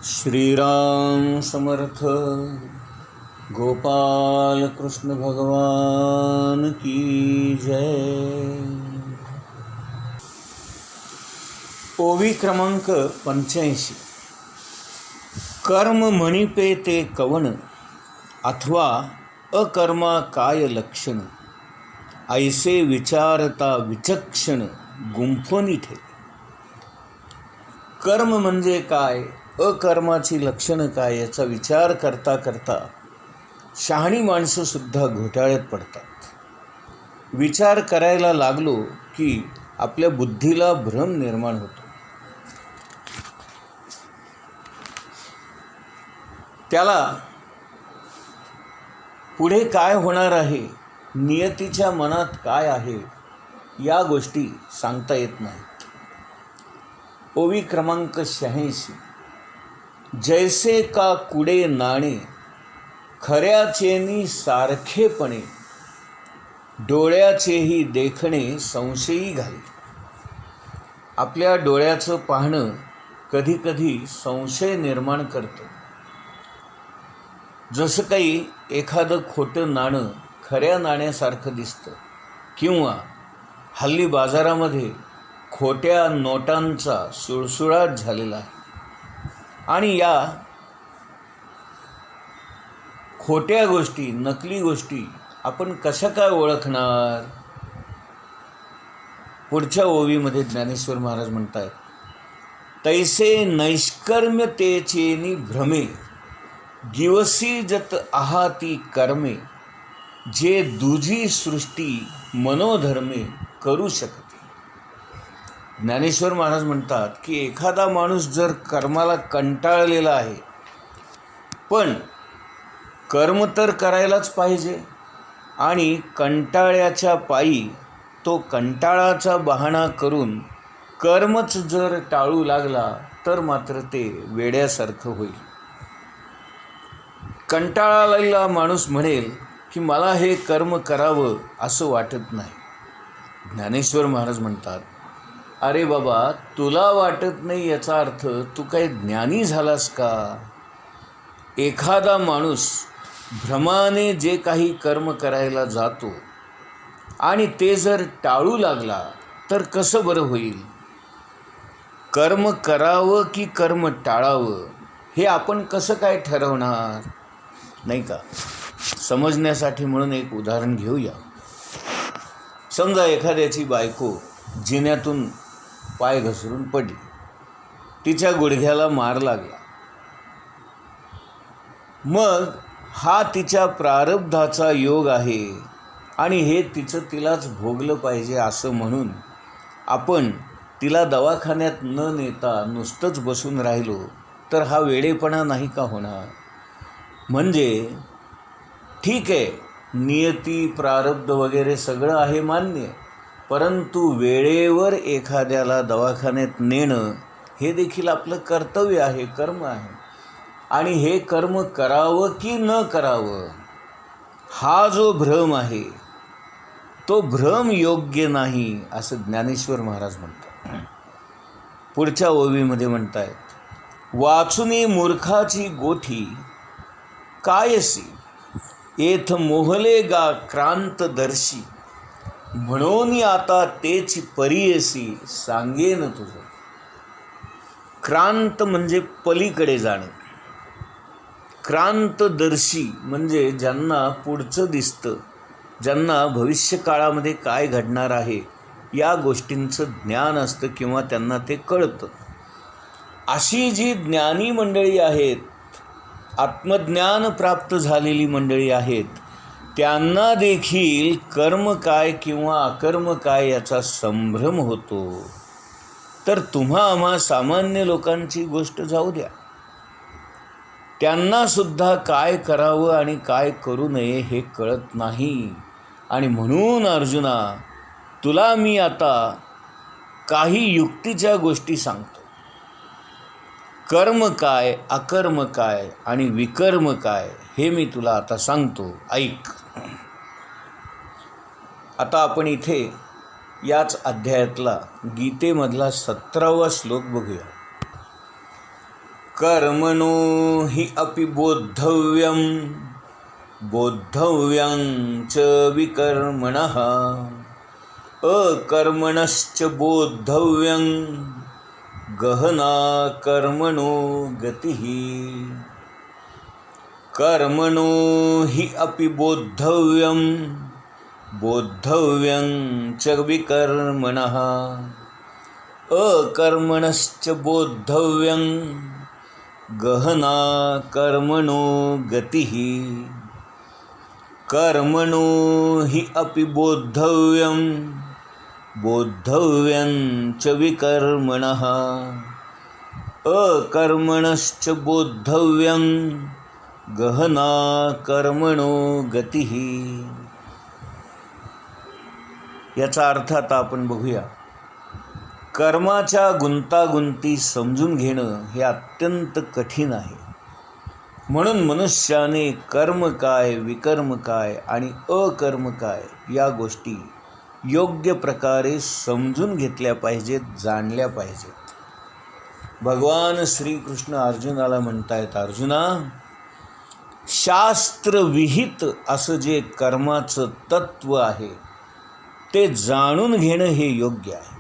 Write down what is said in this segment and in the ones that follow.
श्रीराम समर्थ. गोपाल कृष्ण भगवान की जय. ओवी क्रमांक 85. कर्म म्हणिपे ते कवण, अथवा अकर्मा काय लक्षण. ऐसे विचारता विचक्षण, गुंफोनी ठे. कर्म म्हणजे काय, अकर्माची लक्षणं काय याचा विचार करता करता शहाणी माणसंसुद्धा घोटाळ्यात पडतात. विचार करायला लागलो की आपल्या बुद्धीला भ्रम निर्माण होतो. त्याला पुढे काय होणार आहे, नियतीच्या मनात काय आहे, या गोष्टी सांगता येत नाहीत. ओवी क्रमांक 86. जैसे का कुडे नाणे, खऱ्याचेनी सारखेपणे. डोळ्याचेही देखणे संशयी घाले. आपल्या डोळ्याचं पाहणं कधी कधी संशय निर्माण करतं. जसं काही एखादं खोटं नाणं खऱ्या नाण्यासारखं दिसतं, किंवा हल्ली बाजारामध्ये खोट्या नोटांचा सुळसुळाट झालेला आहे. आणि या खोट्या गोष्टी, नकली गोष्टी आपण कशा काय ओळखणार. पुढच्या ओवीमध्ये ज्ञानेश्वर महाराज म्हणतात, तैसे नैष्कर्म्यतेचेनी भ्रमे, गिवसी जत आहाती कर्मे. जे दुजी सृष्टी मनोधर्मे करू शकते. ज्ञानेश्वर महाराज म्हणतात की एखादा माणूस जर कर्माला कंटाळलेला आहे, पण कर्म तर करायलाच पाहिजे, आणि कंटाळ्याच्या पायी तो कंटाळाचा बहाणा करून कर्मच जर टाळू लागला तर मात्र ते वेड्यासारखं होईल. कंटाळलेला माणूस म्हणेल की मला हे कर्म करावं असं वाटत नाही. ज्ञानेश्वर महाराज म्हणतात, अरे बाबा, तुला वाटत नाही याचा अर्थ तू काही ज्ञानी झालास का. एखादा माणूस भ्रमाने जे काही कर्म करायला जातो आणि ते जर टाळू लागला तर कसं बरं होईल. कर्म करावं की कर्म टाळावं हे आपण कसं काय ठरवणार, नाही का. समजण्यासाठी म्हणून एक उदाहरण घेऊया. समजा एखाद्याची बायको जिन्यातून पाय घसरून पडली, तिच्या गुडघ्याला मार लागला. मग हा तिच्या प्रारब्धाचा योग आहे आणि हे तिलाच भोगलं पाहिजे असं म्हणून आपण तिला दवाखान्यात न नेता नुसतंच बसून राहिलो तर हा वेडेपणा नाही का होणार. म्हणजे ठीक आहे, नियती, प्रारब्ध वगैरे सगळं आहे मान्य, परंतु वेळेवर एखाद्याला दवाखान्यात नेणं हे देखील आपलं कर्तव्य आहे, कर्म आहे. आणि हे कर्म करावं की न करावं हा जो भ्रम आहे तो भ्रम योग्य नाही असं ज्ञानेश्वर महाराज म्हणतात. पुढच्या ओवीमध्ये म्हणतायत, वाचुनी मूर्खाची गोठी, कायसी येथ मोहले गा क्रांतदर्शी. म्हणून आता तेच परियसी सांगेन तुझं. क्रांत म्हणजे पलीकडे जाणं. क्रांतदर्शी म्हणजे ज्यांना पुढचं दिसतं, ज्यांना भविष्यकाळामध्ये काय घडणार आहे या गोष्टींचं ज्ञान असतं किंवा त्यांना ते कळतं. अशी जी ज्ञानी मंडळी आहेत, आत्मज्ञान प्राप्त झालेली मंडळी आहेत, त्यांना देखील कर्म काय किंवा अकर्म काय याचा संभ्रम होतो. तर आम्हा सामान्य लोकांची गोष्ट जाऊ द्या, त्यांनासुद्धा काय करावं आणि काय करू नये हे कळत नाही. आणि म्हणून अर्जुना, तुला मी आता काही युक्तीच्या गोष्टी सांगतो. कर्म काय, अकर्म काय आणि विकर्म काय हे मी तुला आता सांगतो, ऐक. आता आपण इथे याच अध्यायातला गीतेमधला 17वा श्लोक बघूया. कर्मणो हि अपि बोद्धव्यं बोद्धव्यं च विकर्मणः अकर्मणश्च बोद्धव्यं गहना कर्मणो गतिः कर्मणो हि अपि बोद्धव्यं बोद्धव्यं च विकर्मणः अकर्मणश्च बोद्धव्यं गहना कर्मणो गतिः कर्मणो हि अपि बोद्धव्यं बोद्धव्यं च विकर्मणः अकर्मणश्च बोद्धव्यं गहना कर्मणो गतिः. याचा अर्थ आता आपण बघूया. कर्माच्या गुंतागुंती समजून घेणं हे अत्यंत कठीण आहे. म्हणून मनुष्याने कर्म काय, विकर्म काय आणि अकर्म काय या गोष्टी योग्य प्रकारे समजून घेतल्या पाहिजेत, जाणल्या पाहिजेत. भगवान श्रीकृष्ण अर्जुनाला म्हणतायत, अर्जुना, शास्त्रविहित असं जे कर्माचं तत्त्व आहे ते जाणून घेणं हे योग्य आहे.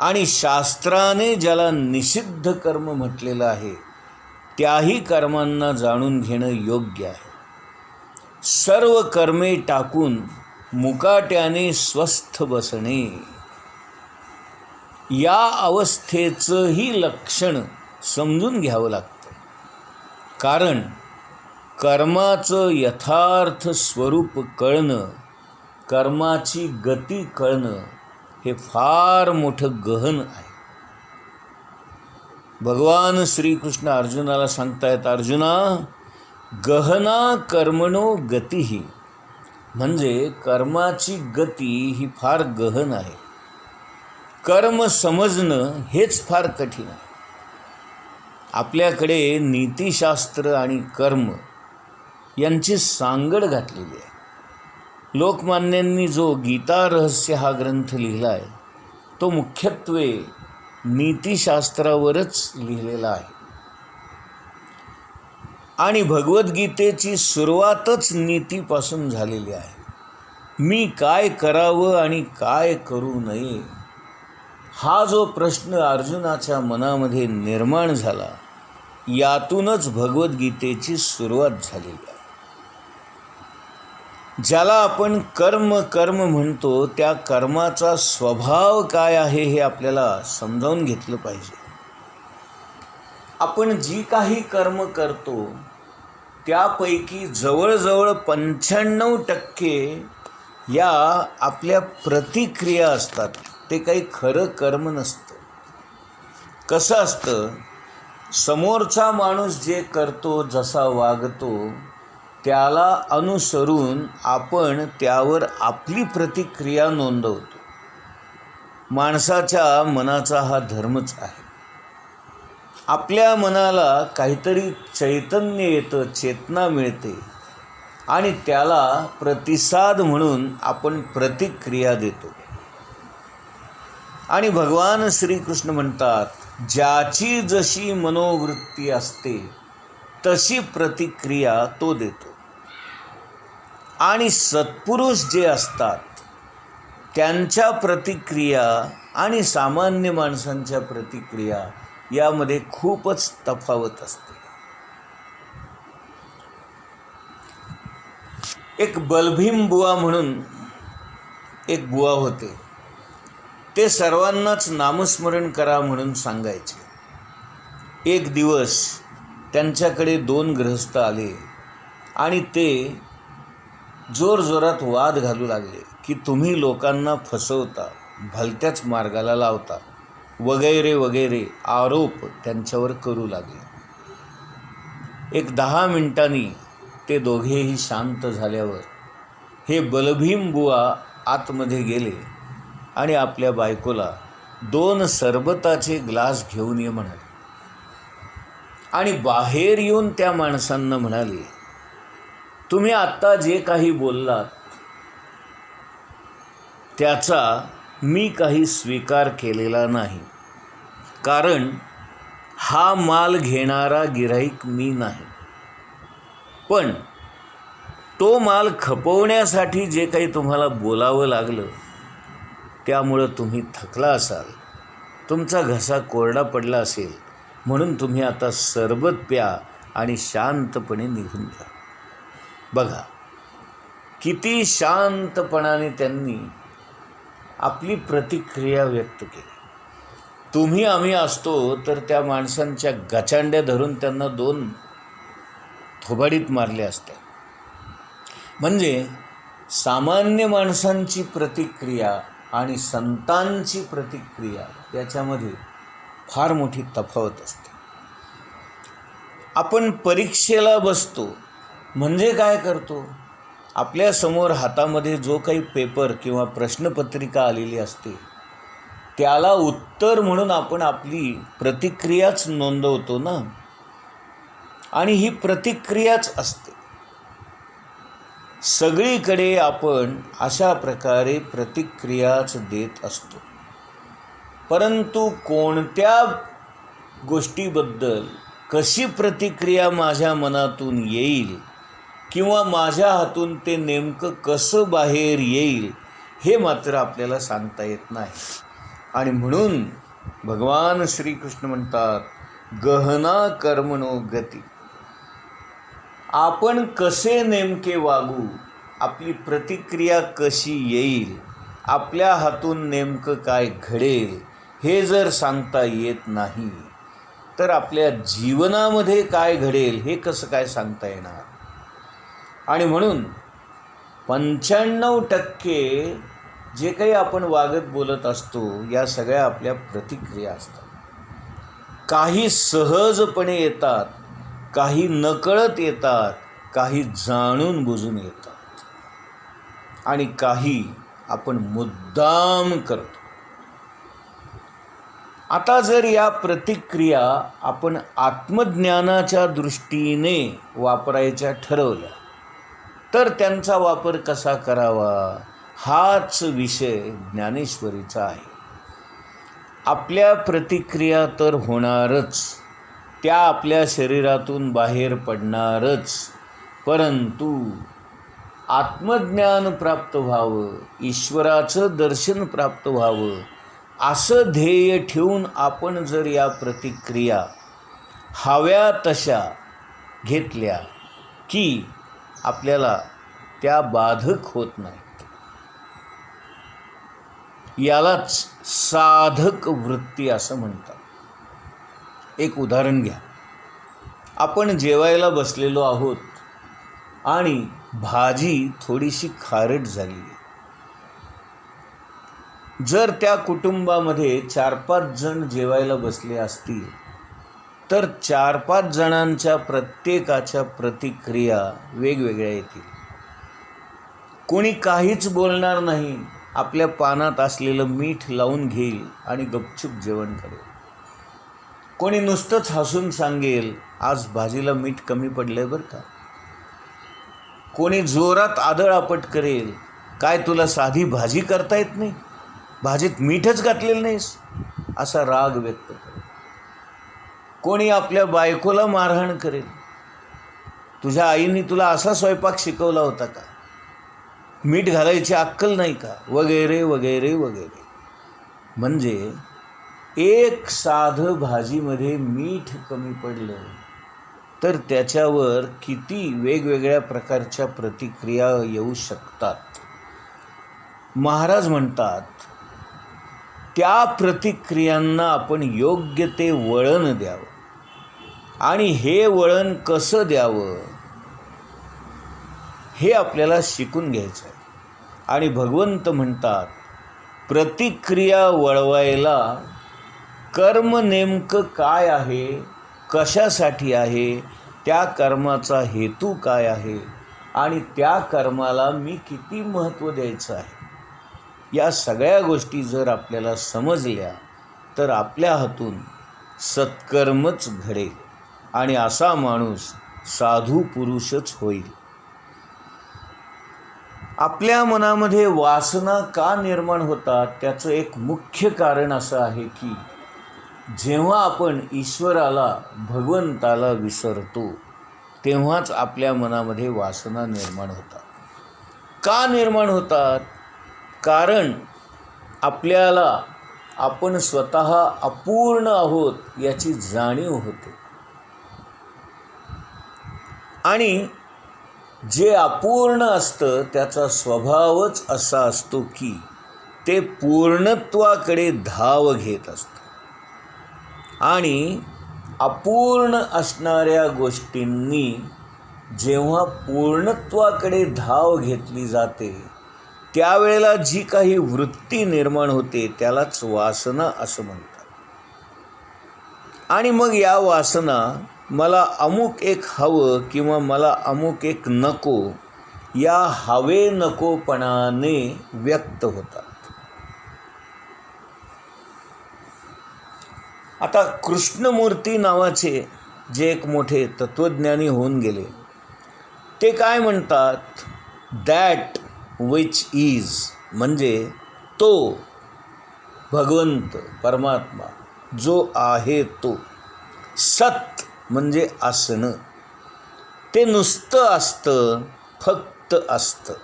आणि शास्त्राने ज्याला निषिद्ध कर्म म्हटलेलं आहे त्याही कर्मांना जाणून घेणं योग्य आहे. सर्व कर्मे टाकून मुकाट्याने स्वस्थ बसणे या अवस्थेचंही लक्षण समजून घ्यावं लागतं. कारण कर्माचं यथार्थ स्वरूप कळणं, कर्माची गती कळणं हे फार मोठं गहन आहे. भगवान श्रीकृष्ण अर्जुनाला सांगतायत, अर्जुना, गहना कर्मणो गतिही, म्हणजे कर्माची गती ही फार गहन आहे. कर्म समजणं हेच फार कठीण आहे. आपल्याकडे नीतिशास्त्र आणि कर्म यांची सांगड घातलेली आहे. लोकमान्यांनी जो गीता रहस्य हा ग्रंथ लिहिला आहे तो मुख्यत्वे नीतिशास्त्रावरच लिहिलेला आहे. आणि भगवद्गीतेची सुरुवातच नीतीपासून झालेली आहे. मी काय करावं आणि काय करू नये हा जो प्रश्न अर्जुनाच्या मनामध्ये निर्माण झाला, यातूनच भगवद्गीतेची सुरुवात झालेली आहे. ज्याला आपण कर्म म्हणतो त्या कर्माचा स्वभाव काय आहे हे आपल्याला समजावून घेतलं पाहिजे. आपण जी काही कर्म करतो त्यापैकी जवळजवळ 95% या आपल्या प्रतिक्रिया असतात. ते काही खरं कर्म नसतं. कसं असतं, समोरचा माणूस जे करतो, जसा वागतो त्याला अनुसरून आपण त्यावर आपली प्रतिक्रिया नोंदवतो. माणसाच्या मनाचा हा धर्मच आहे. आपल्या मनाला काहीतरी चैतन्य येतं, चेतना मिळते आणि त्याला प्रतिसाद म्हणून आपण प्रतिक्रिया देतो. आणि भगवान श्रीकृष्ण म्हणतात, ज्याची जशी मनोवृत्ती असते तशी प्रतिक्रिया तो देतो. आणि सत्पुरुष जे असतात त्यांच्या प्रतिक्रिया आणि सामान्य माणसांच्या प्रतिक्रिया यामध्ये खूपच तफावत असते. एक बलभीम बुवा म्हणून एक बुवा होते. ते सर्वांनाच नामस्मरण करा म्हणून सांगायचे. एक दिवस त्यांच्याकडे 2 गृहस्थ आले आणि ते जोरजोरात वाद घालू लागले की तुम्ही लोकांना फसवता, भलत्याच मार्गाला लावता वगैरे वगैरे आरोप त्यांच्यावर करू लागले. एक 10 मिनिटांनी ते दोघेही शांत झाल्यावर हे बलभीम बुवा आतमध्ये गेले आणि आपल्या बायकोला 2 सरबताचे ग्लास घेऊन ये म्हणाले. आणि बाहेर येऊन त्या माणसांना म्हणाले, तुम्ही आत्ता जे काही बोललात त्याचा मी काही स्वीकार केलेला नाही. कारण हा माल घेणारा गिऱ्हाईक मी नाही. पण तो माल खपवण्यासाठी जे काही तुम्हाला बोलावं लागलं, त्यामुळं तुम्ही थकला असाल, तुमचा घसा कोरडा पडला असेल, म्हणून तुम्ही आता सरबत प्या आणि शांतपणे निघून जा. बघा किती शांतपणाने त्यांनी आपली प्रतिक्रिया व्यक्त केली. तुम्ही आम्ही असतो तर त्या माणसांच्या गचांड्या धरून त्यांना 2 थोबाडीत मारले असते. म्हणजे सामान्य माणसांची प्रतिक्रिया आणि संतांची प्रतिक्रिया याच्यामध्ये फार मोठी तफावत असते. आपण परीक्षेला बसतो म्हणजे काय करतो? आपल्यासमोर हातामध्ये जो काही पेपर किंवा प्रश्नपत्रिका आलेली असते त्याला उत्तर म्हणून आपण आपली प्रतिक्रियाच नोंदवतो ना. आणि ही प्रतिक्रियाच असते. सगळीकडे आपण अशा प्रकारे प्रतिक्रियाच देत असतो. परंतु कोणत्या गोष्टीबद्दल कशी प्रतिक्रिया माझ्या मनातून येईल किंवा माझ्या हातून ते नेमकं कसं बाहेर येईल हे मात्र आपल्याला सांगता येत नाही. आणि म्हणून भगवान श्रीकृष्ण म्हणतात, गहना कर्मणो गती. आपण कसे नेमके वागू, आपली प्रतिक्रिया कशी येईल, आपल्या हातून नेमकं काय घडेल हे जर सांगता येत नाही तर आपल्या जीवनामध्ये काय घडेल हे कसं काय सांगता येणार. आणि म्हणून 95% जे काही आपण वागत बोलत असतो या सगळ्या आपल्या प्रतिक्रिया असतात. काही सहजपणे येतात, काही नकळत येतात, काही जाणून बुजून येतात आणि काही आपण मुद्दाम करतो. आता जर या प्रतिक्रिया आपण आत्मज्ञानाच्या दृष्टीने वापरायच्या ठरवल्या तर त्यांचा वापर कसा करावा हाच विषय ज्ञानेश्वरीचा आहे. आपल्या प्रतिक्रिया तर होणारच, त्या आपल्या शरीरातून बाहेर पडणारच, परंतु आत्मज्ञान प्राप्त व्हावं, ईश्वराचं दर्शन प्राप्त व्हावं असं ध्येय ठेवून आपण जर या प्रतिक्रिया हव्या तशा घेतल्या की आपल्याला त्या बाधक होत नाहीत. यालाच साधक वृत्ती असं म्हणतात. एक उदाहरण घ्या. आपण जेवायला बसलेलो आहोत आणि भाजी थोडीशी खारट झाली. जर त्या कुटुंबामध्ये 4-5 जण जेवायला बसले असतील तर 4-5 जणांच्या प्रत्येकाच्या प्रतिक्रिया वेगवेगळ्या येतील. कोणी काहीच बोलणार नाही, आपल्या पानात असलेलं मीठ लावून घेईल आणि गपचूप जेवण करेल. कोणी नुसतंच हसून सांगेल, आज भाजीला मीठ कमी पडलंय बरं का. कोणी जोरात आदळआपट करेल, काय तुला साधी भाजी करता येत नाही, भाजीत मीठच घातलेलं नाहीस, असा राग व्यक्त करेल. कोणी आपल्या बायकोला मारहाण करेल, तुझ्या आईने तुला असा स्वयंपाक शिकवला होता का, मीठ घालायची अक्कल नाही का, वगैरे वगैरे वगैरे. म्हणजे एक साधं भाजीमध्ये मीठ कमी पडलं तर त्याच्यावर किती वेगवेगळ्या प्रकारच्या प्रतिक्रिया येऊ शकतात. महाराज म्हणतात, त्या प्रतिक्रियांना आपण योग्य ते वळण द्यावं. आणि हे वळण कसं द्यावं हे आपल्याला शिकून घ्यायचं आहे. आणि भगवंत म्हणतात, प्रतिक्रिया वळवायला कर्म नेमकं काय आहे, कशासाठी आहे, त्या कर्माचा हेतू काय आहे आणि त्या कर्माला मी किती महत्त्व द्यायचं आहे, या सगळ्या गोष्टी जर आपल्याला समजल्या तर आपल्या हातून सत्कर्मच घडेल आणि असा माणूस साधू पुरुषच होईल. आपल्या मनामध्ये वासना का निर्माण होतात त्याचं एक मुख्य कारण असं आहे की जेव्हा आपण ईश्वराला, भगवंताला विसरतो तेव्हाच आपल्या मनामध्ये वासना निर्माण होतात. का निर्माण होतात? कारण आपल्याला आपण स्वतः अपूर्ण आहोत याची जाणीव होते. आणि जे अपूर्ण असतं त्याचा स्वभावच असा असतो की ते पूर्णत्वाकडे धाव घेत असतं. आणि अपूर्ण असणाऱ्या गोष्टींनी जेव्हा पूर्णत्वाकडे धाव घेतली जाते त्यावेळेला जी काही वृत्ती निर्माण होते त्यालाच वासना असं म्हणतात. आणि मग या वासना मला अमुक एक हवं किंवा मला अमुक एक नको या हवे नकोपणाने व्यक्त होतात. आता कृष्णमूर्ती नावाचे जे एक मोठे तत्त्वज्ञानी होऊन गेले ते काय म्हणतात? दॅट विच इज म्हणजे तो भगवंत परमात्मा जो आहे तो. सत म्हणजे असणं. ते नुसतं असतं, फक्त असतं.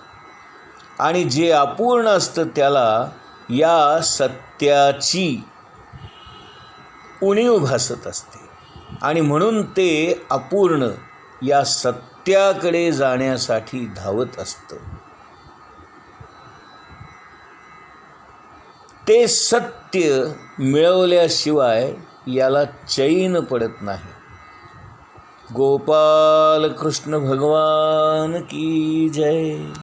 आणि जे अपूर्ण असतं त्याला या सत्याची उणीव भासत असते. आणि म्हणून ते अपूर्ण या सत्याकडे जाण्यासाठी धावत असतं. ते सत्य मिळवल्याशिवाय याला चैन पडत नाही. गोपाल कृष्ण भगवान की जय.